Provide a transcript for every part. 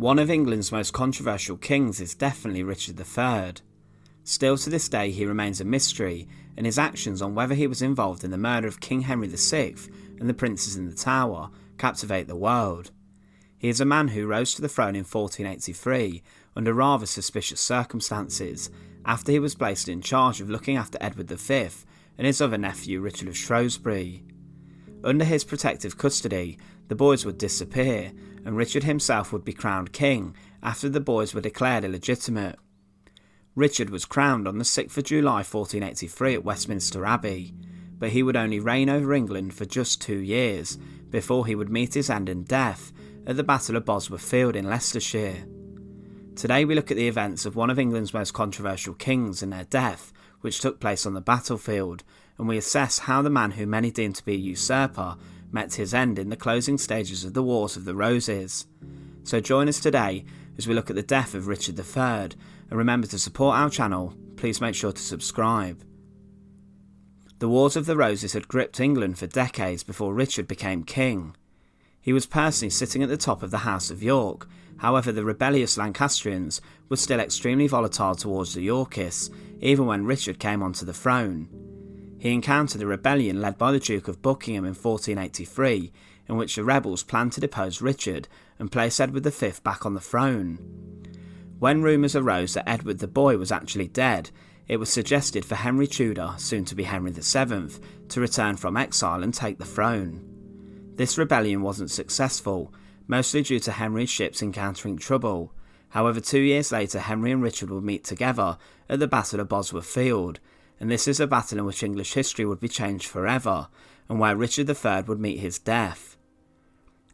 One of England's most controversial kings is definitely Richard III. Still to this day he remains a mystery, and his actions on whether he was involved in the murder of King Henry VI and the princes in the Tower captivate the world. He is a man who rose to the throne in 1483 under rather suspicious circumstances, after he was placed in charge of looking after Edward V and his other nephew Richard of Shrewsbury. Under his protective custody, the boys would disappear, and Richard himself would be crowned king after the boys were declared illegitimate. Richard was crowned on the 6th of July 1483 at Westminster Abbey, but he would only reign over England for just 2 years before he would meet his end in death at the Battle of Bosworth Field in Leicestershire. Today we look at the events of one of England's most controversial kings and their death, which took place on the battlefield, and we assess how the man who many deem to be a usurper met his end in the closing stages of the Wars of the Roses. So join us today as we look at the death of Richard III, and remember to support our channel, please make sure to subscribe. The Wars of the Roses had gripped England for decades before Richard became king. He was personally sitting at the top of the House of York, however the rebellious Lancastrians were still extremely volatile towards the Yorkists, even when Richard came onto the throne. He encountered a rebellion led by the Duke of Buckingham in 1483, in which the rebels planned to depose Richard and place Edward V back on the throne. When rumours arose that Edward the Boy was actually dead, it was suggested for Henry Tudor, soon to be Henry VII, to return from exile and take the throne. This rebellion wasn't successful, mostly due to Henry's ships encountering trouble. However, 2 years later Henry and Richard would meet together at the Battle of Bosworth Field, and this is a battle in which English history would be changed forever, and where Richard III would meet his death.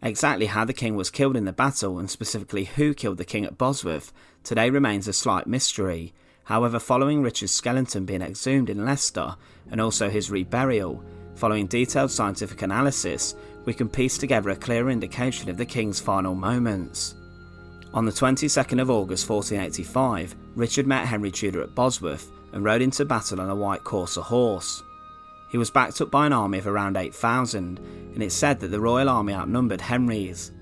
Exactly how the king was killed in the battle, and specifically who killed the king at Bosworth, today remains a slight mystery. However, following Richard's skeleton being exhumed in Leicester, and also his reburial, following detailed scientific analysis, we can piece together a clearer indication of the king's final moments. On the 22nd of August 1485, Richard met Henry Tudor at Bosworth and rode into battle on a white courser horse. He was backed up by an army of around 8,000, and it's said that the royal army outnumbered Henry's.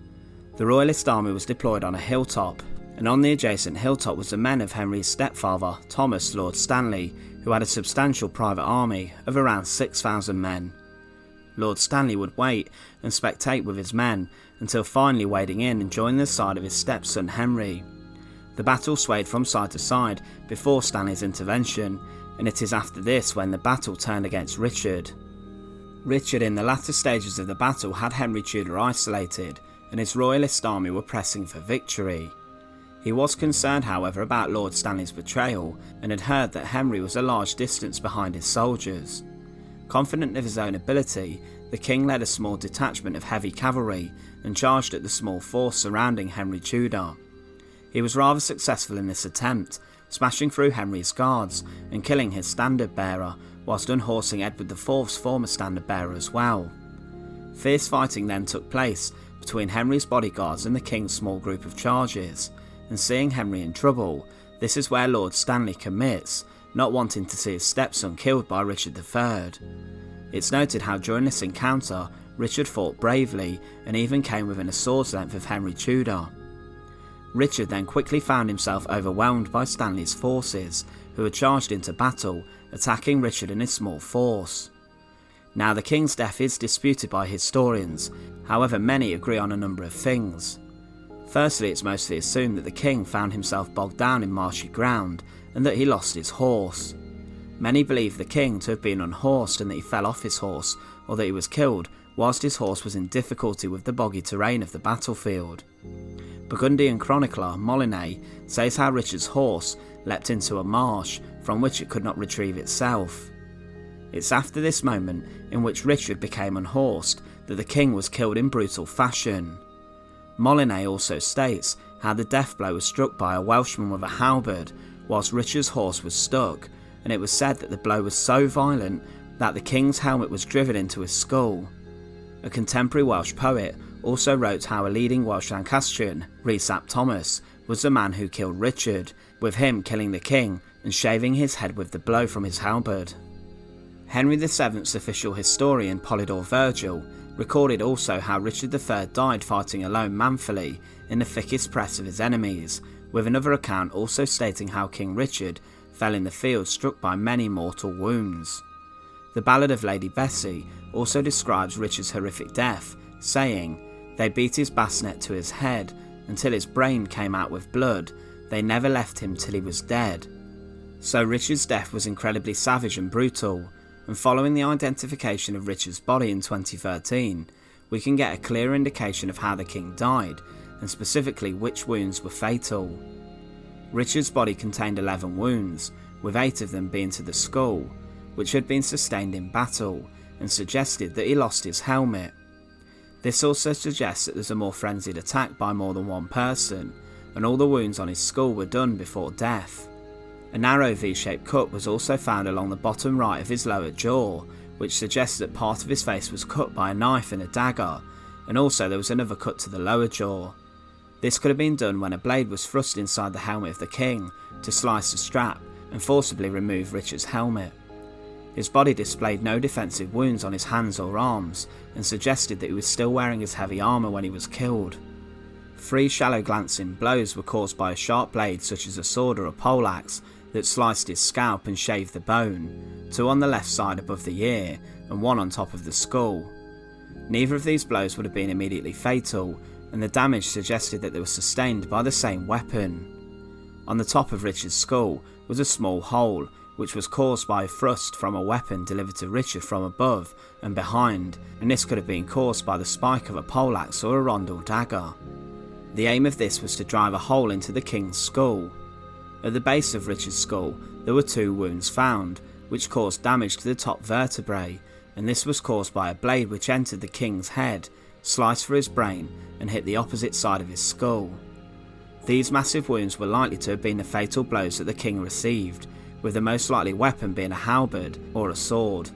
The royalist army was deployed on a hilltop, and on the adjacent hilltop was the men of Henry's stepfather, Thomas Lord Stanley, who had a substantial private army of around 6,000 men. Lord Stanley would wait and spectate with his men until finally wading in and joining the side of his stepson Henry. The battle swayed from side to side before Stanley's intervention, and it is after this when the battle turned against Richard. Richard in the latter stages of the battle had Henry Tudor isolated, and his royalist army were pressing for victory. He was concerned however about Lord Stanley's betrayal, and had heard that Henry was a large distance behind his soldiers. Confident of his own ability, the king led a small detachment of heavy cavalry and charged at the small force surrounding Henry Tudor. He was rather successful in this attempt, smashing through Henry's guards and killing his standard bearer, whilst unhorsing Edward IV's former standard bearer as well. Fierce fighting then took place between Henry's bodyguards and the king's small group of charges, and seeing Henry in trouble, this is where Lord Stanley commits, not wanting to see his stepson killed by Richard III. It's noted how during this encounter, Richard fought bravely and even came within a sword's length of Henry Tudor. Richard then quickly found himself overwhelmed by Stanley's forces, who had charged into battle, attacking Richard and his small force. Now the king's death is disputed by historians, however many agree on a number of things. Firstly, it's mostly assumed that the king found himself bogged down in marshy ground, and that he lost his horse. Many believe the king to have been unhorsed and that he fell off his horse, or that he was killed whilst his horse was in difficulty with the boggy terrain of the battlefield. Burgundian chronicler Molinet says how Richard's horse leapt into a marsh from which it could not retrieve itself. It's after this moment, in which Richard became unhorsed, that the king was killed in brutal fashion. Molinet also states how the death blow was struck by a Welshman with a halberd, whilst Richard's horse was stuck, and it was said that the blow was so violent that the king's helmet was driven into his skull. A contemporary Welsh poet also wrote how a leading Welsh Lancastrian, Rhys ap Thomas, was the man who killed Richard, with him killing the king and shaving his head with the blow from his halberd. Henry VII's official historian Polydore Virgil recorded also how Richard III died fighting alone manfully in the thickest press of his enemies, with another account also stating how King Richard fell in the field struck by many mortal wounds. The Ballad of Lady Bessie also describes Richard's horrific death, saying, "They beat his basnet to his head until his brain came out with blood. They never left him till he was dead." So Richard's death was incredibly savage and brutal, and following the identification of Richard's body in 2013, we can get a clear indication of how the king died, and specifically which wounds were fatal. Richard's body contained 11 wounds, with 8 of them being to the skull, which had been sustained in battle, and suggested that he lost his helmet. This also suggests that there's a more frenzied attack by more than one person, and all the wounds on his skull were done before death. A narrow V-shaped cut was also found along the bottom right of his lower jaw, which suggests that part of his face was cut by a knife and a dagger, and also there was another cut to the lower jaw. This could have been done when a blade was thrust inside the helmet of the king to slice the strap and forcibly remove Richard's helmet. His body displayed no defensive wounds on his hands or arms, and suggested that he was still wearing his heavy armour when he was killed. 3 shallow glancing blows were caused by a sharp blade such as a sword or a poleaxe that sliced his scalp and shaved the bone, 2 on the left side above the ear and 1 on top of the skull. Neither of these blows would have been immediately fatal, and the damage suggested that they were sustained by the same weapon. On the top of Richard's skull was a small hole, which was caused by a thrust from a weapon delivered to Richard from above and behind, and this could have been caused by the spike of a poleaxe or a rondel dagger. The aim of this was to drive a hole into the king's skull. At the base of Richard's skull there were 2 wounds found, which caused damage to the top vertebrae, and this was caused by a blade which entered the king's head, sliced through his brain and hit the opposite side of his skull. These massive wounds were likely to have been the fatal blows that the king received, with the most likely weapon being a halberd or a sword.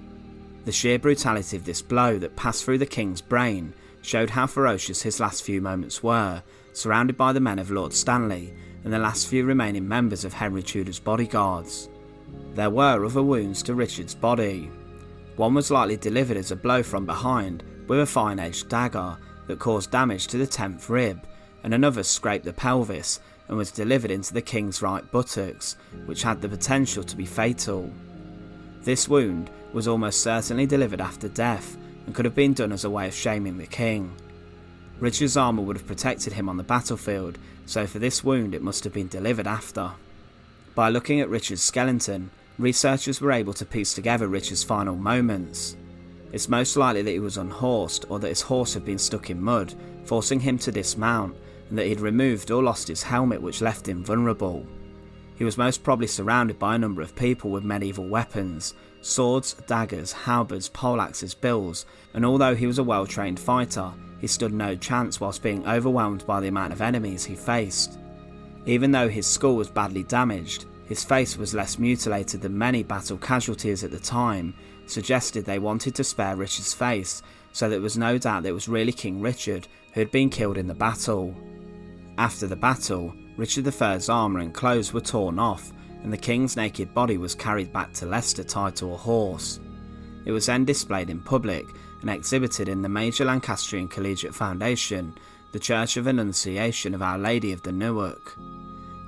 The sheer brutality of this blow that passed through the king's brain showed how ferocious his last few moments were, surrounded by the men of Lord Stanley and the last few remaining members of Henry Tudor's bodyguards. There were other wounds to Richard's body. One was likely delivered as a blow from behind with a fine-edged dagger that caused damage to the 10th rib, and another scraped the pelvis and was delivered into the king's right buttocks, which had the potential to be fatal. This wound was almost certainly delivered after death and could have been done as a way of shaming the king. Richard's armour would have protected him on the battlefield, so for this wound it must have been delivered after. By looking at Richard's skeleton, researchers were able to piece together Richard's final moments. It's most likely that he was unhorsed, or that his horse had been stuck in mud, forcing him to dismount, and that he had removed or lost his helmet, which left him vulnerable. He was most probably surrounded by a number of people with medieval weapons, swords, daggers, halberds, poleaxes, bills, and although he was a well-trained fighter, he stood no chance whilst being overwhelmed by the amount of enemies he faced. Even though his skull was badly damaged, his face was less mutilated than many battle casualties at the time, suggested they wanted to spare Richard's face, so there was no doubt that it was really King Richard who had been killed in the battle. After the battle, Richard III's armour and clothes were torn off, and the king's naked body was carried back to Leicester tied to a horse. It was then displayed in public and exhibited in the major Lancastrian Collegiate Foundation, the Church of Annunciation of Our Lady of the Newark.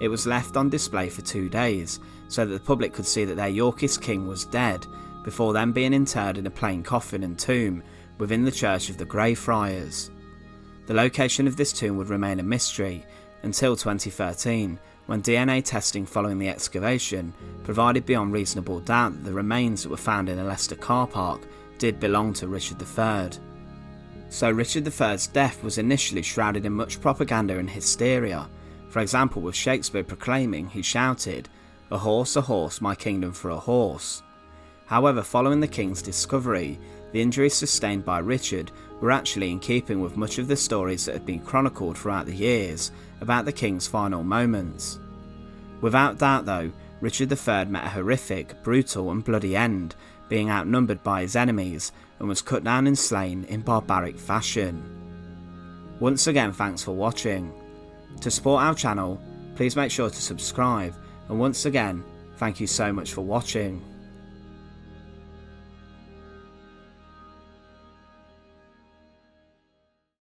It was left on display for 2 days, so that the public could see that their Yorkist king was dead, before then being interred in a plain coffin and tomb within the Church of the Greyfriars. The location of this tomb would remain a mystery until 2013, when DNA testing following the excavation provided beyond reasonable doubt that the remains that were found in a Leicester car park did belong to Richard III. So Richard III's death was initially shrouded in much propaganda and hysteria, for example with Shakespeare proclaiming, he shouted, a horse, my kingdom for a horse." However, following the king's discovery, the injuries sustained by Richard were actually in keeping with much of the stories that had been chronicled throughout the years about the king's final moments. Without doubt though, Richard III met a horrific, brutal and bloody end, being outnumbered by his enemies and was cut down and slain in barbaric fashion. Once again, thanks for watching. To support our channel, please make sure to subscribe, and once again, thank you so much for watching.